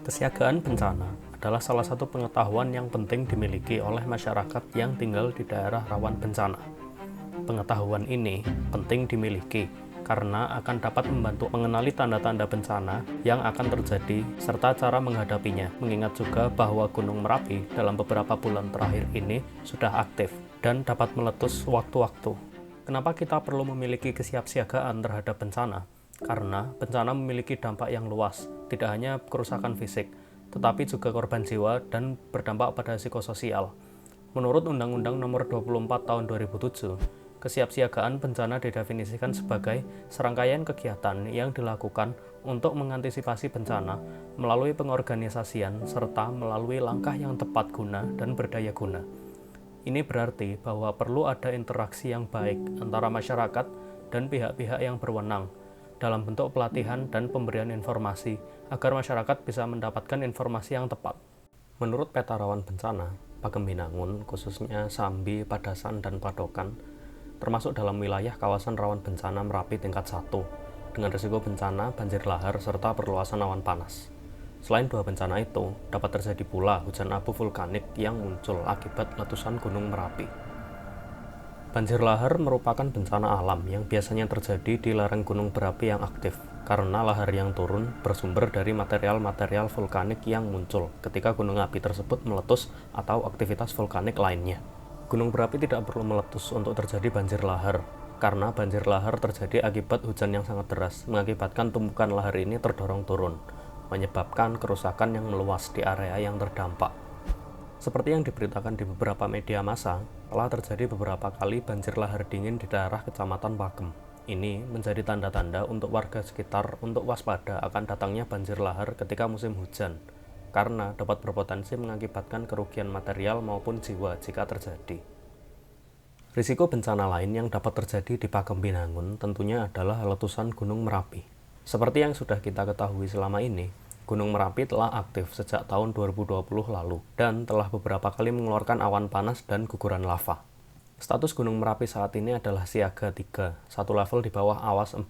Kesiagaan bencana adalah salah satu pengetahuan yang penting dimiliki oleh masyarakat yang tinggal di daerah rawan bencana. Pengetahuan ini penting dimiliki karena akan dapat membantu mengenali tanda-tanda bencana yang akan terjadi serta cara menghadapinya, mengingat juga bahwa Gunung Merapi dalam beberapa bulan terakhir ini sudah aktif dan dapat meletus sewaktu-waktu. Kenapa kita perlu memiliki kesiapsiagaan terhadap bencana? Karena bencana memiliki dampak yang luas, tidak hanya kerusakan fisik, tetapi juga korban jiwa dan berdampak pada psikososial. Menurut Undang-Undang Nomor 24 Tahun 2007, kesiapsiagaan bencana didefinisikan sebagai serangkaian kegiatan yang dilakukan untuk mengantisipasi bencana melalui pengorganisasian serta melalui langkah yang tepat guna dan berdaya guna. Ini berarti bahwa perlu ada interaksi yang baik antara masyarakat dan pihak-pihak yang berwenang dalam bentuk pelatihan dan pemberian informasi agar masyarakat bisa mendapatkan informasi yang tepat. Menurut peta rawan bencana, Pakembinangun, khususnya Sambi, Padasan, dan Padokan, termasuk dalam wilayah kawasan rawan bencana Merapi tingkat 1, dengan risiko bencana, banjir lahar, serta perluasan awan panas. Selain dua bencana itu, dapat terjadi pula hujan abu vulkanik yang muncul akibat letusan Gunung Merapi. Banjir lahar merupakan bencana alam yang biasanya terjadi di lereng gunung berapi yang aktif, karena lahar yang turun bersumber dari material-material vulkanik yang muncul ketika gunung api tersebut meletus atau aktivitas vulkanik lainnya. Gunung berapi tidak perlu meletus untuk terjadi banjir lahar, karena banjir lahar terjadi akibat hujan yang sangat deras, mengakibatkan tumpukan lahar ini terdorong turun, menyebabkan kerusakan yang meluas di area yang terdampak. Seperti yang diberitakan di beberapa media massa, telah terjadi beberapa kali banjir lahar dingin di daerah Kecamatan Pakem. Ini menjadi tanda-tanda untuk warga sekitar untuk waspada akan datangnya banjir lahar ketika musim hujan, karena dapat berpotensi mengakibatkan kerugian material maupun jiwa jika terjadi. Risiko bencana lain yang dapat terjadi di Pakembinangun tentunya adalah letusan Gunung Merapi. Seperti yang sudah kita ketahui selama ini, Gunung Merapi telah aktif sejak tahun 2020 lalu dan telah beberapa kali mengeluarkan awan panas dan guguran lava. Status Gunung Merapi saat ini adalah siaga 3, satu level di bawah awas 4.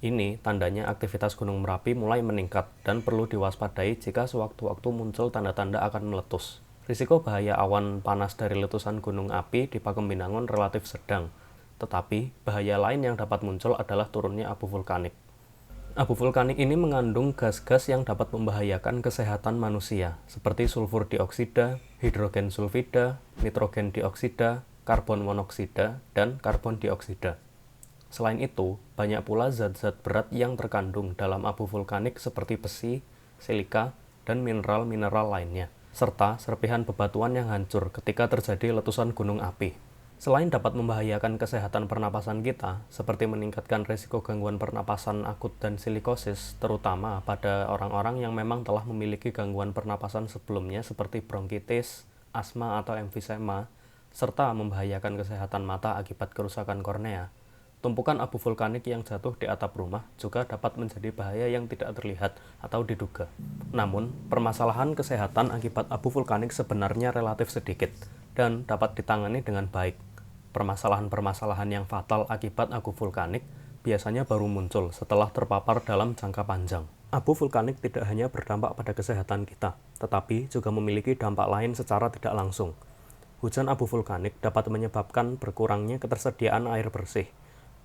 Ini tandanya aktivitas Gunung Merapi mulai meningkat dan perlu diwaspadai jika sewaktu-waktu muncul tanda-tanda akan meletus. Risiko bahaya awan panas dari letusan gunung api di Pakembinangun relatif sedang, tetapi bahaya lain yang dapat muncul adalah turunnya abu vulkanik. Abu vulkanik ini mengandung gas-gas yang dapat membahayakan kesehatan manusia, seperti sulfur dioksida, hidrogen sulfida, nitrogen dioksida, karbon monoksida, dan karbon dioksida. Selain itu, banyak pula zat-zat berat yang terkandung dalam abu vulkanik seperti besi, silika, dan mineral-mineral lainnya, serta serpihan bebatuan yang hancur ketika terjadi letusan gunung api. Selain dapat membahayakan kesehatan pernapasan kita, seperti meningkatkan risiko gangguan pernapasan akut dan silikosis, terutama pada orang-orang yang memang telah memiliki gangguan pernapasan sebelumnya seperti bronkitis, asma atau emfisema, serta membahayakan kesehatan mata akibat kerusakan kornea. Tumpukan abu vulkanik yang jatuh di atap rumah juga dapat menjadi bahaya yang tidak terlihat atau diduga. Namun, permasalahan kesehatan akibat abu vulkanik sebenarnya relatif sedikit dan dapat ditangani dengan baik. Permasalahan-permasalahan yang fatal akibat abu vulkanik biasanya baru muncul setelah terpapar dalam jangka panjang. Abu vulkanik tidak hanya berdampak pada kesehatan kita, tetapi juga memiliki dampak lain secara tidak langsung. Hujan abu vulkanik dapat menyebabkan berkurangnya ketersediaan air bersih,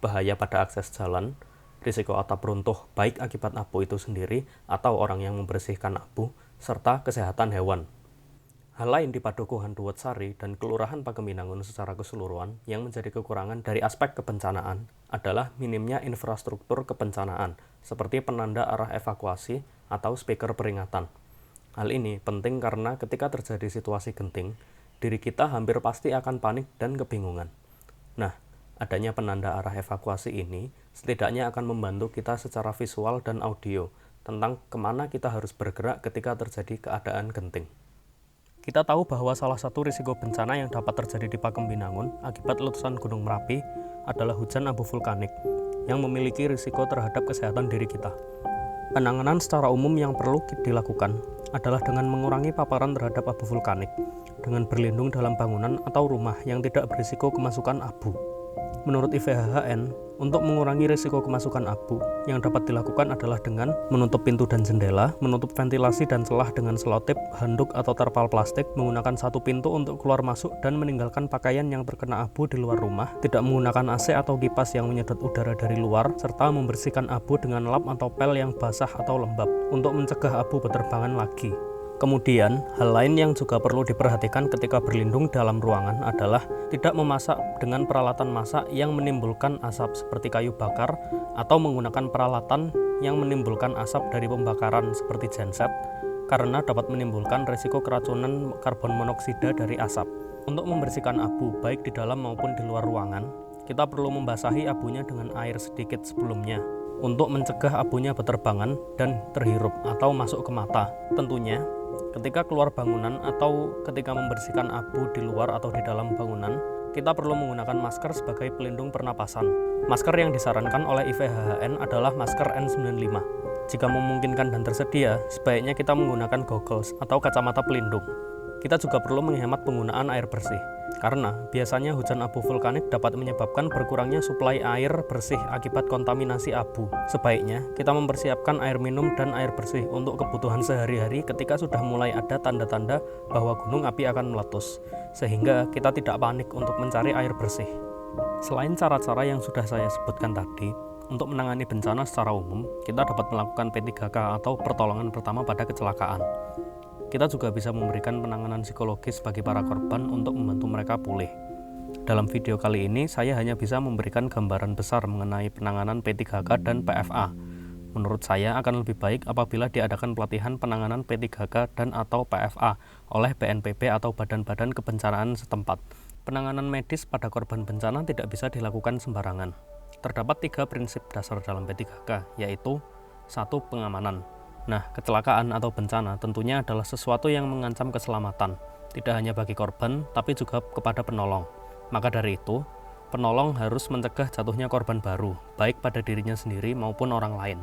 bahaya pada akses jalan, risiko atap runtuh baik akibat abu itu sendiri atau orang yang membersihkan abu, serta kesehatan hewan. Hal lain di Padukuhan Duwetsari dan Kelurahan Pakembinangun secara keseluruhan yang menjadi kekurangan dari aspek kebencanaan adalah minimnya infrastruktur kebencanaan, seperti penanda arah evakuasi atau speaker peringatan. Hal ini penting karena ketika terjadi situasi genting, diri kita hampir pasti akan panik dan kebingungan. Nah, adanya penanda arah evakuasi ini setidaknya akan membantu kita secara visual dan audio tentang kemana kita harus bergerak ketika terjadi keadaan genting. Kita tahu bahwa salah satu risiko bencana yang dapat terjadi di Pakembinangun akibat letusan Gunung Merapi adalah hujan abu vulkanik yang memiliki risiko terhadap kesehatan diri kita. Penanganan secara umum yang perlu dilakukan adalah dengan mengurangi paparan terhadap abu vulkanik, dengan berlindung dalam bangunan atau rumah yang tidak berisiko kemasukan abu. Menurut IVHHN, untuk mengurangi risiko kemasukan abu, yang dapat dilakukan adalah dengan menutup pintu dan jendela, menutup ventilasi dan celah dengan selotip, handuk atau terpal plastik, menggunakan satu pintu untuk keluar masuk dan meninggalkan pakaian yang terkena abu di luar rumah, tidak menggunakan AC atau kipas yang menyedot udara dari luar, serta membersihkan abu dengan lap atau pel yang basah atau lembab untuk mencegah abu berterbangan lagi. Kemudian, hal lain yang juga perlu diperhatikan ketika berlindung dalam ruangan adalah tidak memasak dengan peralatan masak yang menimbulkan asap seperti kayu bakar atau menggunakan peralatan yang menimbulkan asap dari pembakaran seperti genset karena dapat menimbulkan risiko keracunan karbon monoksida dari asap. Untuk membersihkan abu baik di dalam maupun di luar ruangan, kita perlu membasahi abunya dengan air sedikit sebelumnya untuk mencegah abunya berterbangan dan terhirup atau masuk ke mata. Tentunya, ketika keluar bangunan atau ketika membersihkan abu di luar atau di dalam bangunan, kita perlu menggunakan masker sebagai pelindung pernapasan. Masker yang disarankan oleh IVHHN adalah masker N95. Jika memungkinkan dan tersedia, sebaiknya kita menggunakan goggles atau kacamata pelindung. Kita juga perlu menghemat penggunaan air bersih, karena biasanya hujan abu vulkanik dapat menyebabkan berkurangnya suplai air bersih akibat kontaminasi abu. Sebaiknya kita mempersiapkan air minum dan air bersih untuk kebutuhan sehari-hari ketika sudah mulai ada tanda-tanda bahwa gunung api akan meletus, sehingga kita tidak panik untuk mencari air bersih. Selain cara-cara yang sudah saya sebutkan tadi, untuk menangani bencana secara umum, kita dapat melakukan P3K atau pertolongan pertama pada kecelakaan. Kita juga bisa memberikan penanganan psikologis bagi para korban untuk membantu mereka pulih. Dalam video kali ini, saya hanya bisa memberikan gambaran besar mengenai penanganan P3K dan PFA. Menurut saya akan lebih baik apabila diadakan pelatihan penanganan P3K dan atau PFA oleh BNPB atau badan-badan kebencanaan setempat. Penanganan medis pada korban bencana tidak bisa dilakukan sembarangan. Terdapat 3 prinsip dasar dalam P3K, yaitu 1. Pengamanan. Nah, kecelakaan atau bencana tentunya adalah sesuatu yang mengancam keselamatan, tidak hanya bagi korban, tapi juga kepada penolong. Maka dari itu, penolong harus mencegah jatuhnya korban baru, baik pada dirinya sendiri maupun orang lain.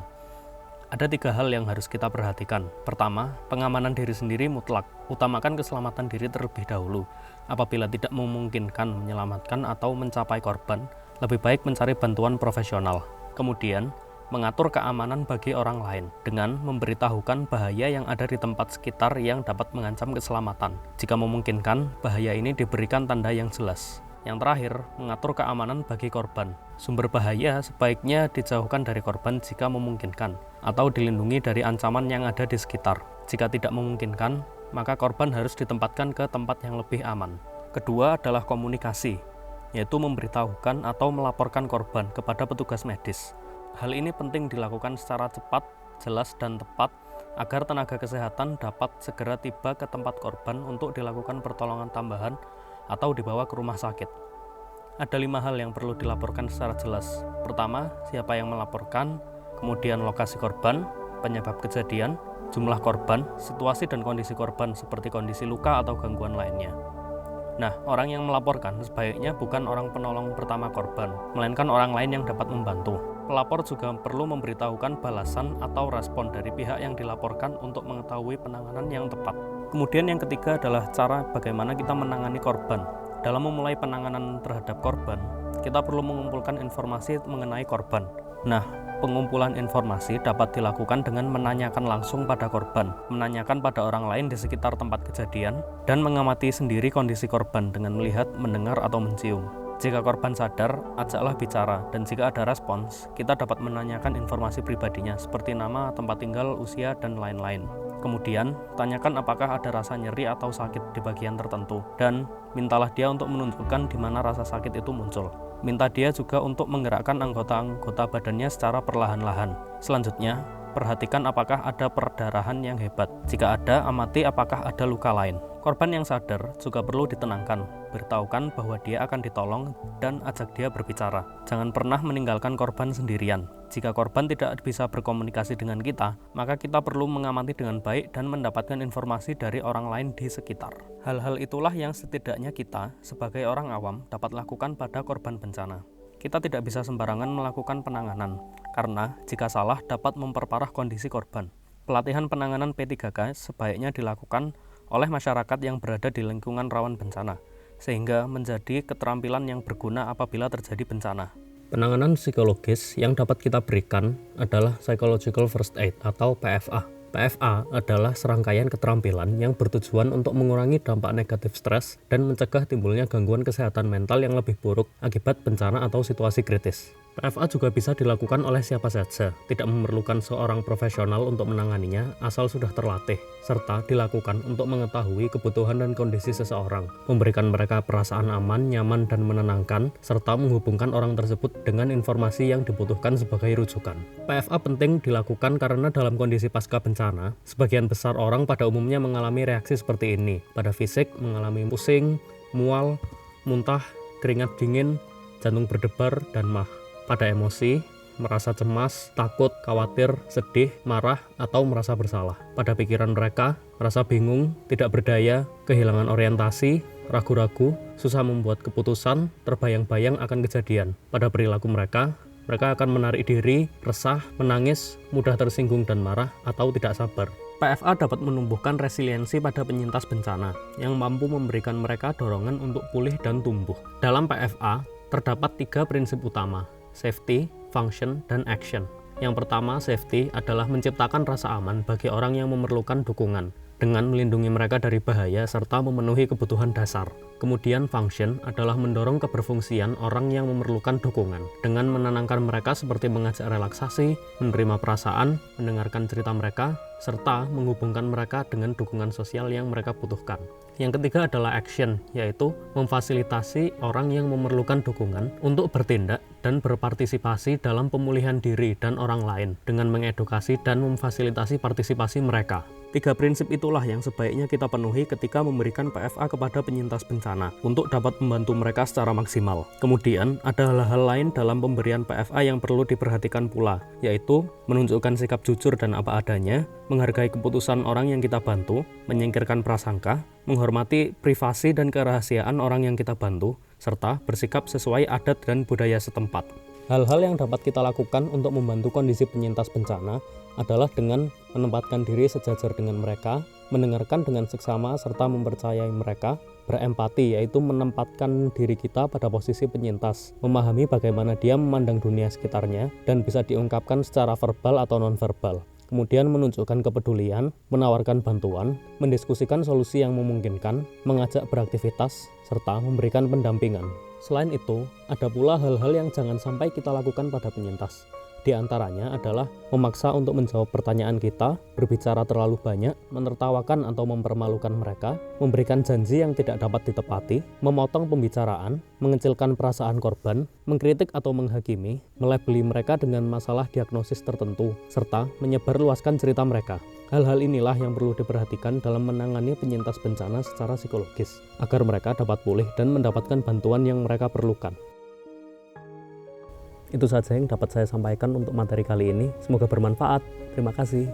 Ada 3 hal yang harus kita perhatikan. Pertama, pengamanan diri sendiri mutlak. Utamakan keselamatan diri terlebih dahulu. Apabila tidak memungkinkan menyelamatkan atau mencapai korban, lebih baik mencari bantuan profesional. Kemudian, mengatur keamanan bagi orang lain dengan memberitahukan bahaya yang ada di tempat sekitar yang dapat mengancam keselamatan. Jika memungkinkan, bahaya ini diberikan tanda yang jelas. Yang terakhir, mengatur keamanan bagi korban. Sumber bahaya sebaiknya dijauhkan dari korban jika memungkinkan, atau dilindungi dari ancaman yang ada di sekitar. Jika tidak memungkinkan, maka korban harus ditempatkan ke tempat yang lebih aman. Kedua adalah komunikasi, yaitu memberitahukan atau melaporkan korban kepada petugas medis. Hal ini penting dilakukan secara cepat, jelas, dan tepat agar tenaga kesehatan dapat segera tiba ke tempat korban untuk dilakukan pertolongan tambahan atau dibawa ke rumah sakit. Ada 5 hal yang perlu dilaporkan secara jelas. Pertama, siapa yang melaporkan, kemudian lokasi korban, penyebab kejadian, jumlah korban, situasi dan kondisi korban seperti kondisi luka atau gangguan lainnya. Nah, orang yang melaporkan sebaiknya bukan orang penolong pertama korban, melainkan orang lain yang dapat membantu. Pelapor juga perlu memberitahukan balasan atau respon dari pihak yang dilaporkan untuk mengetahui penanganan yang tepat. Kemudian yang ketiga adalah cara bagaimana kita menangani korban. Dalam memulai penanganan terhadap korban, kita perlu mengumpulkan informasi mengenai korban. Nah, pengumpulan informasi dapat dilakukan dengan menanyakan langsung pada korban, menanyakan pada orang lain di sekitar tempat kejadian, dan mengamati sendiri kondisi korban dengan melihat, mendengar, atau mencium. Jika korban sadar, ajaklah bicara, dan jika ada respons, kita dapat menanyakan informasi pribadinya seperti nama, tempat tinggal, usia, dan lain-lain. Kemudian, tanyakan apakah ada rasa nyeri atau sakit di bagian tertentu, dan mintalah dia untuk menunjukkan di mana rasa sakit itu muncul. Minta dia juga untuk menggerakkan anggota-anggota badannya secara perlahan-lahan. Selanjutnya, perhatikan apakah ada perdarahan yang hebat. Jika ada, amati apakah ada luka lain. Korban yang sadar juga perlu ditenangkan, beritahukan bahwa dia akan ditolong dan ajak dia berbicara. Jangan pernah meninggalkan korban sendirian. Jika korban tidak bisa berkomunikasi dengan kita, maka kita perlu mengamati dengan baik dan mendapatkan informasi dari orang lain di sekitar. Hal-hal itulah yang setidaknya kita, sebagai orang awam, dapat lakukan pada korban bencana. Kita tidak bisa sembarangan melakukan penanganan, karena jika salah dapat memperparah kondisi korban. Pelatihan penanganan P3K sebaiknya dilakukan oleh masyarakat yang berada di lingkungan rawan bencana, sehingga menjadi keterampilan yang berguna apabila terjadi bencana. Penanganan psikologis yang dapat kita berikan adalah Psychological First Aid atau PFA. PFA adalah serangkaian keterampilan yang bertujuan untuk mengurangi dampak negatif stres dan mencegah timbulnya gangguan kesehatan mental yang lebih buruk akibat bencana atau situasi kritis. PFA juga bisa dilakukan oleh siapa saja, tidak memerlukan seorang profesional untuk menanganinya asal sudah terlatih, serta dilakukan untuk mengetahui kebutuhan dan kondisi seseorang, memberikan mereka perasaan aman, nyaman, dan menenangkan, serta menghubungkan orang tersebut dengan informasi yang dibutuhkan sebagai rujukan. PFA penting dilakukan karena dalam kondisi pasca bencana, sebagian besar orang pada umumnya mengalami reaksi seperti ini. Pada fisik, mengalami pusing, mual, muntah, keringat dingin, jantung berdebar, dan mah. Pada emosi, merasa cemas, takut, khawatir, sedih, marah, atau merasa bersalah. Pada pikiran mereka, merasa bingung, tidak berdaya, kehilangan orientasi, ragu-ragu, susah membuat keputusan, terbayang-bayang akan kejadian. Pada perilaku mereka akan menarik diri, resah, menangis, mudah tersinggung dan marah, atau tidak sabar. PFA dapat menumbuhkan resiliensi pada penyintas bencana yang mampu memberikan mereka dorongan untuk pulih dan tumbuh. Dalam PFA, terdapat 3 prinsip utama: safety, function, dan action. Yang pertama, safety adalah menciptakan rasa aman bagi orang yang memerlukan dukungan dengan melindungi mereka dari bahaya serta memenuhi kebutuhan dasar. Kemudian function adalah mendorong keberfungsian orang yang memerlukan dukungan dengan menenangkan mereka seperti mengajak relaksasi, menerima perasaan, mendengarkan cerita mereka, serta menghubungkan mereka dengan dukungan sosial yang mereka butuhkan. Yang ketiga adalah action, yaitu memfasilitasi orang yang memerlukan dukungan untuk bertindak dan berpartisipasi dalam pemulihan diri dan orang lain dengan mengedukasi dan memfasilitasi partisipasi mereka. 3 prinsip itulah yang sebaiknya kita penuhi ketika memberikan PFA kepada penyintas bencana untuk dapat membantu mereka secara maksimal. Kemudian, ada hal-hal lain dalam pemberian PFA yang perlu diperhatikan pula, yaitu menunjukkan sikap jujur dan apa adanya, menghargai keputusan orang yang kita bantu, menyingkirkan prasangka, menghormati privasi dan kerahasiaan orang yang kita bantu, serta bersikap sesuai adat dan budaya setempat. Hal-hal yang dapat kita lakukan untuk membantu kondisi penyintas bencana adalah dengan menempatkan diri sejajar dengan mereka, mendengarkan dengan seksama serta mempercayai mereka, berempati yaitu menempatkan diri kita pada posisi penyintas, memahami bagaimana dia memandang dunia sekitarnya dan bisa diungkapkan secara verbal atau nonverbal. Kemudian menunjukkan kepedulian, menawarkan bantuan, mendiskusikan solusi yang memungkinkan, mengajak beraktivitas, serta memberikan pendampingan. Selain itu, ada pula hal-hal yang jangan sampai kita lakukan pada penyintas. Di antaranya adalah memaksa untuk menjawab pertanyaan kita, berbicara terlalu banyak, menertawakan atau mempermalukan mereka, memberikan janji yang tidak dapat ditepati, memotong pembicaraan, mengecilkan perasaan korban, mengkritik atau menghakimi, melabeli mereka dengan masalah diagnosis tertentu, serta menyebarluaskan cerita mereka. Hal-hal inilah yang perlu diperhatikan dalam menangani penyintas bencana secara psikologis, agar mereka dapat pulih dan mendapatkan bantuan yang mereka perlukan. Itu saja yang dapat saya sampaikan untuk materi kali ini. Semoga bermanfaat. Terima kasih.